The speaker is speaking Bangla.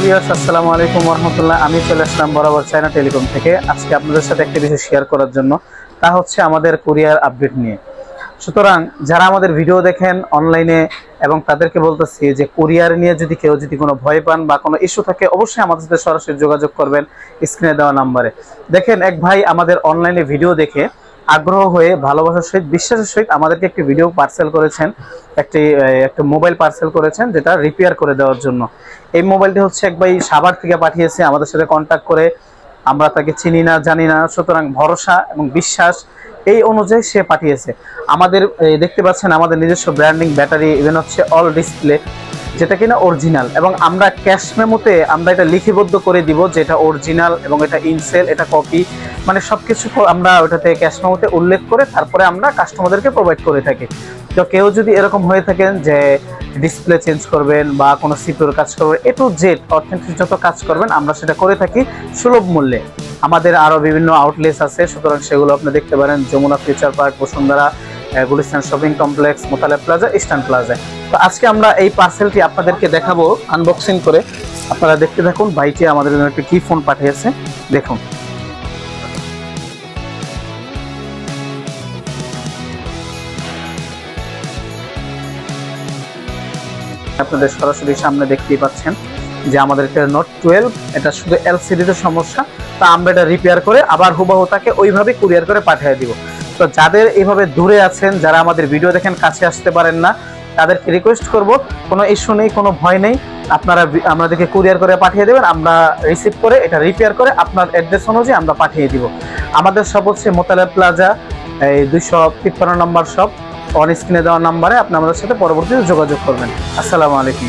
ভিউয়ার্স, আসসালামু আলাইকুম ওয়া রাহমাতুল্লাহ। আমি চলে আসলাম বরাবর চায়না টেলিকম থেকে। আজকে আপনাদের সাথে একটা বিষয় শেয়ার করার জন্য, তা হচ্ছে আমাদের কুরিয়ার আপডেট নিয়ে। সুতরাং যারা আমাদের ভিডিও দেখেন অনলাইনে, এবং তাদেরকে বলতেছি যে কুরিয়ার নিয়ে যদি কেউ কোনো ভয় পান বা কোনো ইস্যু থাকে, অবশ্যই আমাদের সাথে সরাসরি যোগাযোগ করবেন স্ক্রিনে দেওয়া নাম্বারে। দেখেন, এক ভাই আমাদের অনলাইনে ভিডিও দেখে আগ্রহ হয়ে ভালোবাসার সহিত বিশ্বাসের সহিত আমাদেরকে একটি ভিডিও পার্সেল করেছেন, একটা মোবাইল পার্সেল করেছেন, যেটা রিপেয়ার করে দেওয়ার জন্য। এই মোবাইলটি হচ্ছে এক ভাই সাভার থেকে পাঠিয়েছে আমাদের সাথে কন্ট্যাক্ট করে। আমরা তাকে চিনি না, জানি না, সুতরাং ভরসা এবং বিশ্বাস এই অনুযায়ী সে পাঠিয়েছে। আমাদের দেখতে পাচ্ছেন আমাদের নিজস্ব ব্র্যান্ডিং ব্যাটারি, ইভেন হচ্ছে অল ডিসপ্লে, যেটা কিনা অরিজিনাল, এবং আমরা ক্যাশ মেমোতে আমরা এটা লিখিবদ্ধ করে দিব যে এটা অরিজিনাল এবং এটা ইনসেল, এটা কপি, মানে সবকিছু আমরা ওটাতে ক্যাশ মেমোতে উল্লেখ করে তারপরে আমরা কাস্টমারদেরকে প্রোভাইড করে থাকি। তো কেউ যদি এরকম হয়ে থাকেন যে ডিসপ্লে চেঞ্জ করবেন বা কোনো সিপিউর কাজ করবেন, এ টু জেড অথেন্টিক যত কাজ করবেন আমরা সেটা করে থাকি সুলভ মূল্যে। আমাদের আরও বিভিন্ন আউটলেটস আছে, সুতরাং সেগুলো আপনি দেখতে পারেন Jamuna future park, Bashundhara, Gulistan shopping complex, Motaleb plaza, eastern plaza. তো আজকে আমরা এই পার্সেলটি আপনাদেরকে দেখাবো আনবক্সিং করে। আপনারা দেখতে থাকুন। ভাইটি আমাদের জন্য একটি কি ফোন পাঠিয়েছে, দেখুন। আপনাদের সরাসরি সামনে দেখতেই পাচ্ছেন যে আমাদের এটা নোট 12, এটা শুধু এলসিডিতে সমস্যা। তা আমরা এটা রিপেয়ার করে আবার হুবহু তাকে ওইভাবে কুরিয়ার করে পাঠিয়ে দিব। তো যাদের এইভাবে দূরে আছেন, যারা আমাদের ভিডিও দেখেন কাছে আসতে পারেন না, তাদেরকে রিকোয়েস্ট করব, কোনো ইস্যু নেই, কোনো ভয় নেই, আপনারা আমাদেরকে কুরিয়ার করে পাঠিয়ে দেবেন। আমরা রিসিভ করে এটা রিপেয়ার করে আপনার অ্যাড্রেস অনুযায়ী আমরা পাঠিয়ে দিব। আমাদের শপ হচ্ছে মোতালেব প্লাজা, এই 253 নম্বর শপ। অন স্ক্রিনে দেওয়া নাম্বারে আপনি আমাদের সাথে পরবর্তীতে যোগাযোগ করবেন। আসসালামু আলাইকুম।